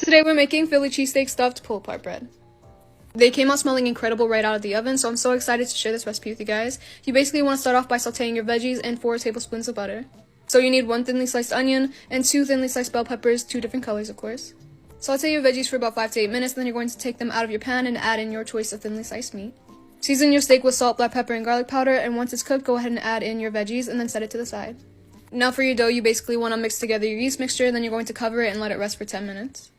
Today we're making Philly cheesesteak stuffed pull-apart bread. They came out smelling incredible right out of the oven, so I'm so excited to share this recipe with you guys. You basically want to start off by sauteing your veggies in 4 tablespoons of butter. So you need 1 thinly sliced onion and 2 thinly sliced bell peppers, 2 different colors of course. Saute your veggies for about 5 to 8 minutes, then you're going to take them out of your pan and add in your choice of thinly sliced meat. Season your steak with salt, black pepper, and garlic powder, and once it's cooked, go ahead and add in your veggies and then set it to the side. Now for your dough, you basically want to mix together your yeast mixture, then you're going to cover it and let it rest for 10 minutes.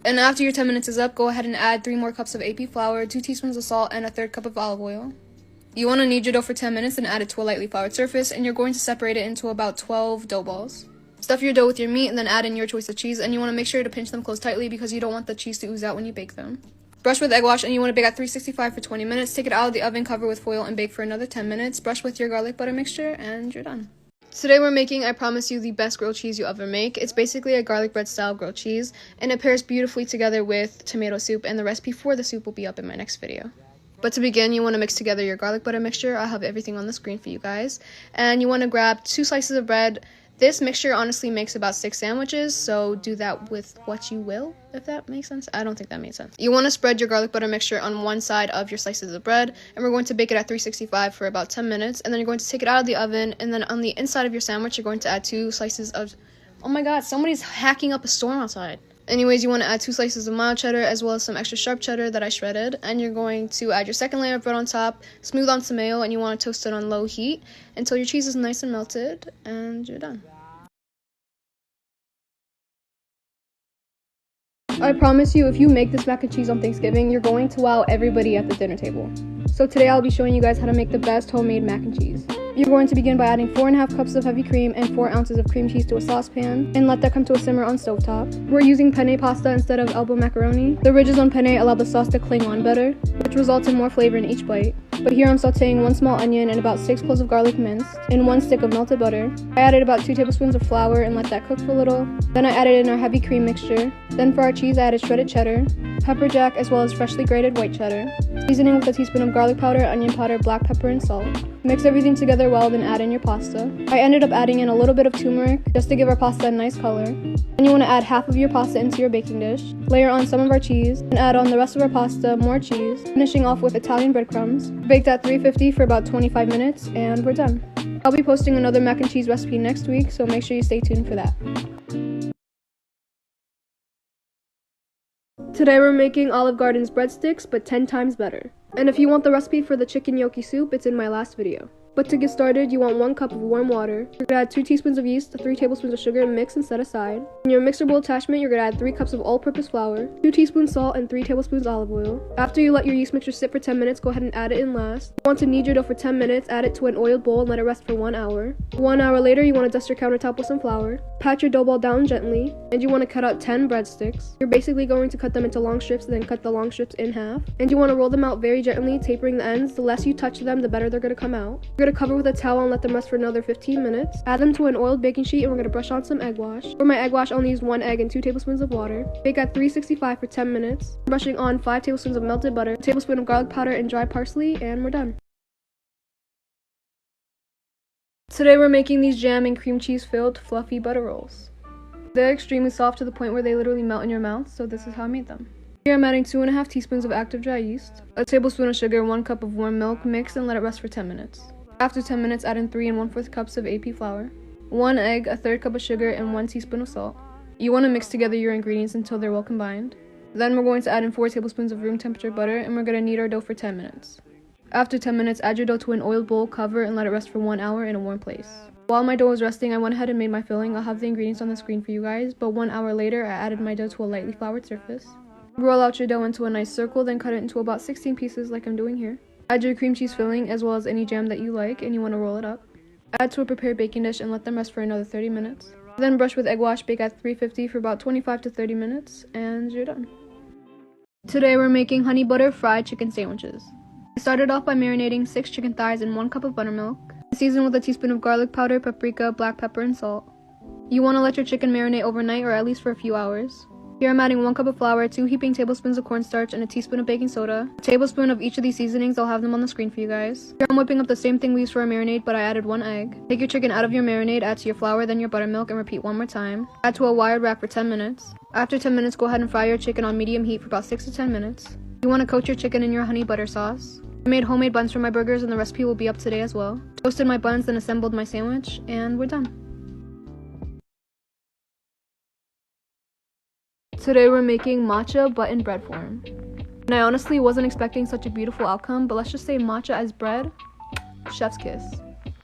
And after your 10 minutes is up, go ahead and add 3 more cups of AP flour, 2 teaspoons of salt, and a 1/3 cup of olive oil. You want to knead your dough for 10 minutes and add it to a lightly floured surface, and you're going to separate it into about 12 dough balls. Stuff your dough with your meat and then add in your choice of cheese, and you want to make sure to pinch them closed tightly because you don't want the cheese to ooze out when you bake them. Brush with egg wash, and you want to bake at 365 for 20 minutes. Take it out of the oven, cover with foil, and bake for another 10 minutes. Brush with your garlic butter mixture, and you're done. Today we're making, I promise you, the best grilled cheese you ever make. It's basically a garlic bread style grilled cheese, and it pairs beautifully together with tomato soup, and the recipe for the soup will be up in my next video. But to begin, you want to mix together your garlic butter mixture. I'll have everything on the screen for you guys. And you want to grab 2 slices of bread. This mixture honestly makes about 6 sandwiches, so do that with what you will, if that makes sense. I don't think that made sense. You want to spread your garlic butter mixture on one side of your slices of bread, and we're going to bake it at 365 for about 10 minutes, and then you're going to take it out of the oven, and then on the inside of your sandwich, you're going to add 2 slices of... Oh my god, somebody's hacking up a storm outside. Anyways, you want to add 2 slices of mild cheddar as well as some extra sharp cheddar that I shredded, and you're going to add your second layer of bread on top, smooth on some mayo, and you want to toast it on low heat until your cheese is nice and melted, and you're done. I promise you, if you make this mac and cheese on Thanksgiving, you're going to wow everybody at the dinner table. So today I'll be showing you guys how to make the best homemade mac and cheese. You're going to begin by adding 4.5 cups of heavy cream and 4 ounces of cream cheese to a saucepan, and let that come to a simmer on stovetop. We're using penne pasta instead of elbow macaroni. The ridges on penne allow the sauce to cling on better, which results in more flavor in each bite. But here I'm sauteing 1 small onion and about 6 cloves of garlic minced, and 1 stick of melted butter. I added about 2 tablespoons of flour and let that cook for a little. Then I added in our heavy cream mixture. Then for our cheese I added shredded cheddar, pepper jack, as well as freshly grated white cheddar. Seasoning with a teaspoon of garlic powder, onion powder, black pepper, and salt. Mix everything together well, then add in your pasta. I ended up adding in a little bit of turmeric just to give our pasta a nice color. Then you want to add half of your pasta into your baking dish. Layer on some of our cheese, and add on the rest of our pasta, more cheese, finishing off with Italian breadcrumbs. Baked at 350 for about 25 minutes, and we're done. I'll be posting another mac and cheese recipe next week, so make sure you stay tuned for that. Today we're making Olive Garden's breadsticks, but 10 times better. And if you want the recipe for the chicken gnocchi soup, it's in my last video. But to get started, you want 1 cup of warm water. You're gonna add 2 teaspoons of yeast, 3 tablespoons of sugar, mix and set aside. In your mixer bowl attachment, you're gonna add 3 cups of all-purpose flour, 2 teaspoons salt, and 3 tablespoons olive oil. After you let your yeast mixture sit for 10 minutes, go ahead and add it in last. You want to knead your dough for 10 minutes, add it to an oiled bowl, and let it rest for 1 hour. 1 hour later, you want to dust your countertop with some flour. Pat your dough ball down gently, and you want to cut out 10 breadsticks. You're basically going to cut them into long strips, and then cut the long strips in half. And you want to roll them out very gently, tapering the ends. The less you touch them, the better they're going to come out. You're going to cover with a towel and let them rest for another 15 minutes. Add them to an oiled baking sheet, and we're going to brush on some egg wash. For my egg wash, I only used 1 egg and 2 tablespoons of water. Bake at 365 for 10 minutes. Brushing on 5 tablespoons of melted butter, a tablespoon of garlic powder, and dry parsley, and we're done. Today we're making these jam and cream cheese filled fluffy butter rolls. They're extremely soft to the point where they literally melt in your mouth, so this is how I made them. Here I'm adding 2.5 teaspoons of active dry yeast, a tablespoon of sugar, 1 cup of warm milk, mix and let it rest for 10 minutes. After 10 minutes, add in 3 1/4 cups of AP flour, 1 egg, a 1/3 cup of sugar, and 1 teaspoon of salt. You want to mix together your ingredients until they're well combined. Then we're going to add in 4 tablespoons of room temperature butter, and we're going to knead our dough for 10 minutes. After 10 minutes, add your dough to an oiled bowl, cover, and let it rest for 1 hour in a warm place. While my dough was resting, I went ahead and made my filling. I'll have the ingredients on the screen for you guys, but 1 hour later, I added my dough to a lightly floured surface. Roll out your dough into a nice circle, then cut it into about 16 pieces like I'm doing here. Add your cream cheese filling, as well as any jam that you like, and you want to roll it up. Add to a prepared baking dish and let them rest for another 30 minutes. Then brush with egg wash, bake at 350 for about 25 to 30 minutes, and you're done. Today we're making honey butter fried chicken sandwiches. I started off by marinating 6 chicken thighs in 1 cup of buttermilk. Season with a teaspoon of garlic powder, paprika, black pepper, and salt. You want to let your chicken marinate overnight or at least for a few hours. Here I'm adding 1 cup of flour, 2 heaping tablespoons of cornstarch, and a teaspoon of baking soda. A tablespoon of each of these seasonings, I'll have them on the screen for you guys. Here I'm whipping up the same thing we used for our marinade, but I added 1 egg. Take your chicken out of your marinade, add to your flour, then your buttermilk, and repeat one more time. Add to a wired rack for 10 minutes. After 10 minutes, go ahead and fry your chicken on medium heat for about 6 to 10 minutes. You want to coat your chicken in your honey butter sauce. I made homemade buns for my burgers, and the recipe will be up today as well. Toasted my buns, then assembled my sandwich, and we're done. Today we're making matcha but in bread form. And I honestly wasn't expecting such a beautiful outcome, but let's just say matcha as bread, chef's kiss.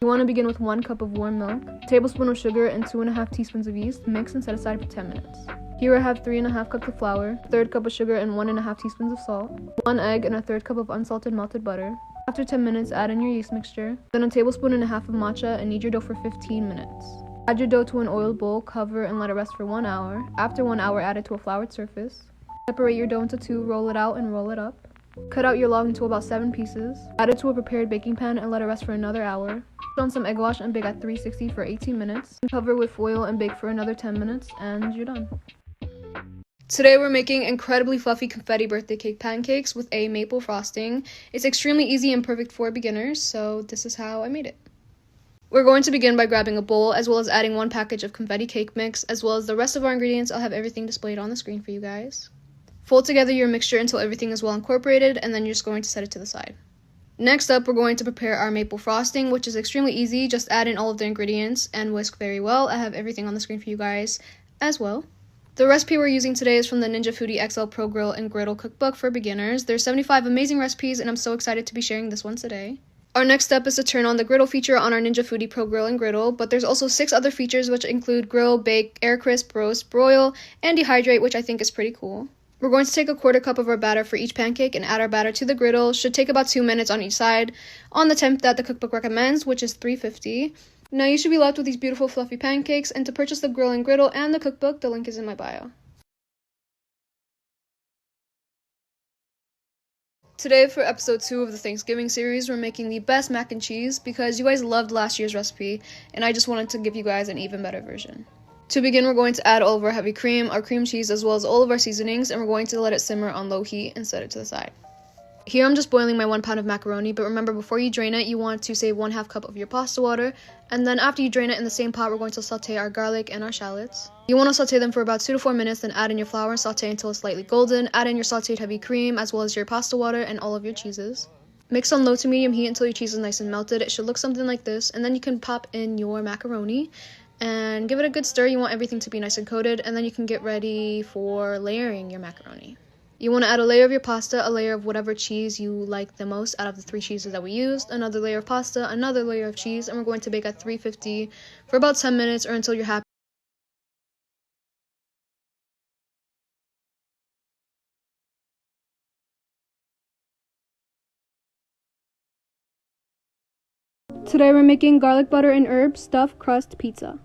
You want to begin with 1 cup of warm milk, a tablespoon of sugar, and 2.5 teaspoons of yeast. Mix and set aside for 10 minutes. Here I have 3.5 cups of flour, a 1/3 cup of sugar, and 1.5 teaspoons of salt, 1 egg, and a 1/3 cup of unsalted melted butter. After 10 minutes, add in your yeast mixture, then a tablespoon and a half of matcha, and knead your dough for 15 minutes. Add your dough to an oiled bowl, cover, and let it rest for 1 hour. After 1 hour, add it to a floured surface. Separate your dough into 2, roll it out, and roll it up. Cut out your log into about 7 pieces. Add it to a prepared baking pan and let it rest for another hour. Put on some egg wash and bake at 360 for 18 minutes. Cover with foil and bake for another 10 minutes, and you're done. Today we're making incredibly fluffy confetti birthday cake pancakes with a maple frosting. It's extremely easy and perfect for beginners, so this is how I made it. We're going to begin by grabbing a bowl, as well as adding 1 package of confetti cake mix, as well as the rest of our ingredients. I'll have everything displayed on the screen for you guys. Fold together your mixture until everything is well incorporated, and then you're just going to set it to the side. Next up, we're going to prepare our maple frosting, which is extremely easy. Just add in all of the ingredients and whisk very well. I have everything on the screen for you guys as well. The recipe we're using today is from the Ninja Foodi XL Pro Grill and Griddle Cookbook for beginners. There's 75 amazing recipes, and I'm so excited to be sharing this one today. Our next step is to turn on the griddle feature on our Ninja Foodi Pro Grill and Griddle, but there's also 6 other features which include grill, bake, air crisp, roast, broil, and dehydrate, which I think is pretty cool. We're going to take a 1/4 cup of our batter for each pancake and add our batter to the griddle. Should take about 2 minutes on each side on the temp that the cookbook recommends, which is 350. Now you should be left with these beautiful fluffy pancakes, and to purchase the grill and griddle and the cookbook, the link is in my bio. Today for episode 2 of the Thanksgiving series, we're making the best mac and cheese because you guys loved last year's recipe, and I just wanted to give you guys an even better version. To begin, we're going to add all of our heavy cream, our cream cheese, as well as all of our seasonings, and we're going to let it simmer on low heat and set it to the side. Here I'm just boiling my 1 pound of macaroni, but remember, before you drain it, you want to save 1/2 cup of your pasta water, and then after you drain it in the same pot, we're going to saute our garlic and our shallots. You want to saute them for about 2 to 4 minutes, then add in your flour and saute until it's slightly golden. Add in your sauteed heavy cream, as well as your pasta water and all of your cheeses. Mix on low to medium heat until your cheese is nice and melted. It should look something like this, and then you can pop in your macaroni and give it a good stir. You want everything to be nice and coated, and then you can get ready for layering your macaroni. You want to add a layer of your pasta, a layer of whatever cheese you like the most out of the 3 cheeses that we used, another layer of pasta, another layer of cheese, and we're going to bake at 350 for about 10 minutes or until you're happy. Today we're making garlic butter and herb stuffed crust pizza.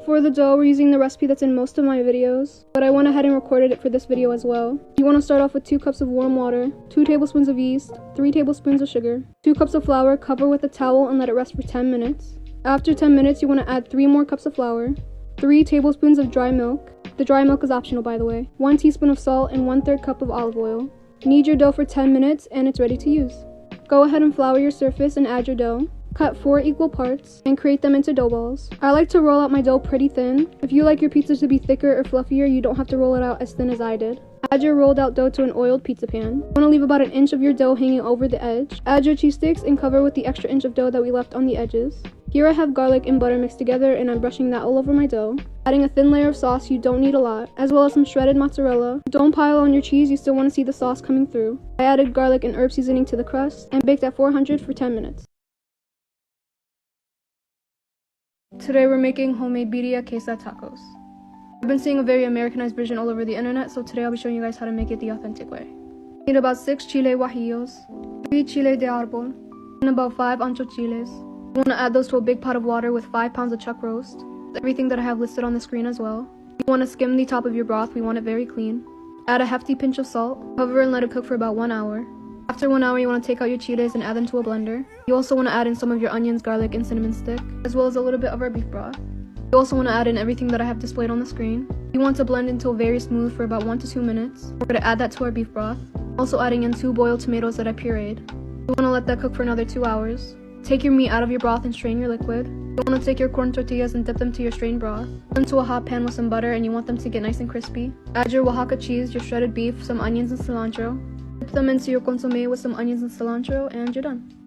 For the dough, we're using the recipe that's in most of my videos, but I went ahead and recorded it for this video as well. You want to start off with 2 cups of warm water, 2 tablespoons of yeast, 3 tablespoons of sugar, 2 cups of flour, cover with a towel and let it rest for 10 minutes. After 10 minutes, you want to add 3 more cups of flour, 3 tablespoons of dry milk. The dry milk is optional, by the way. 1 teaspoon of salt and 1/3 cup of olive oil. Knead your dough for 10 minutes and it's ready to use. Go ahead and flour your surface and add your dough. Cut 4 equal parts and create them into dough balls. I like to roll out my dough pretty thin. If you like your pizza to be thicker or fluffier, you don't have to roll it out as thin as I did. Add your rolled out dough to an oiled pizza pan. You want to leave about 1 inch of your dough hanging over the edge. Add your cheese sticks and cover with the extra inch of dough that we left on the edges. Here I have garlic and butter mixed together, and I'm brushing that all over my dough. Adding a thin layer of sauce, you don't need a lot, as well as some shredded mozzarella. Don't pile on your cheese, you still want to see the sauce coming through. I added garlic and herb seasoning to the crust and baked at 400 for 10 minutes. Today we're making homemade birria queso tacos. I've been seeing a very Americanized version all over the internet, so today I'll be showing you guys how to make it the authentic way. Need about 6 chile guajillos, 3 chile de árbol, and about 5 ancho chiles. You want to add those to a big pot of water with 5 pounds of chuck roast. Everything that I have listed on the screen as well. You want to skim the top of your broth, we want it very clean. Add a hefty pinch of salt, cover and let it cook for about 1 hour. After 1 hour, you want to take out your chiles and add them to a blender. You also want to add in some of your onions, garlic, and cinnamon stick, as well as a little bit of our beef broth. You also want to add in everything that I have displayed on the screen. You want to blend until very smooth for about 1 to 2 minutes. We're going to add that to our beef broth. Also adding in 2 boiled tomatoes that I pureed. You want to let that cook for another 2 hours. Take your meat out of your broth and strain your liquid. You want to take your corn tortillas and dip them to your strained broth. Put them into a hot pan with some butter and you want them to get nice and crispy. Add your Oaxaca cheese, your shredded beef, some onions and cilantro. Dip them into your consomme with some onions and cilantro and you're done.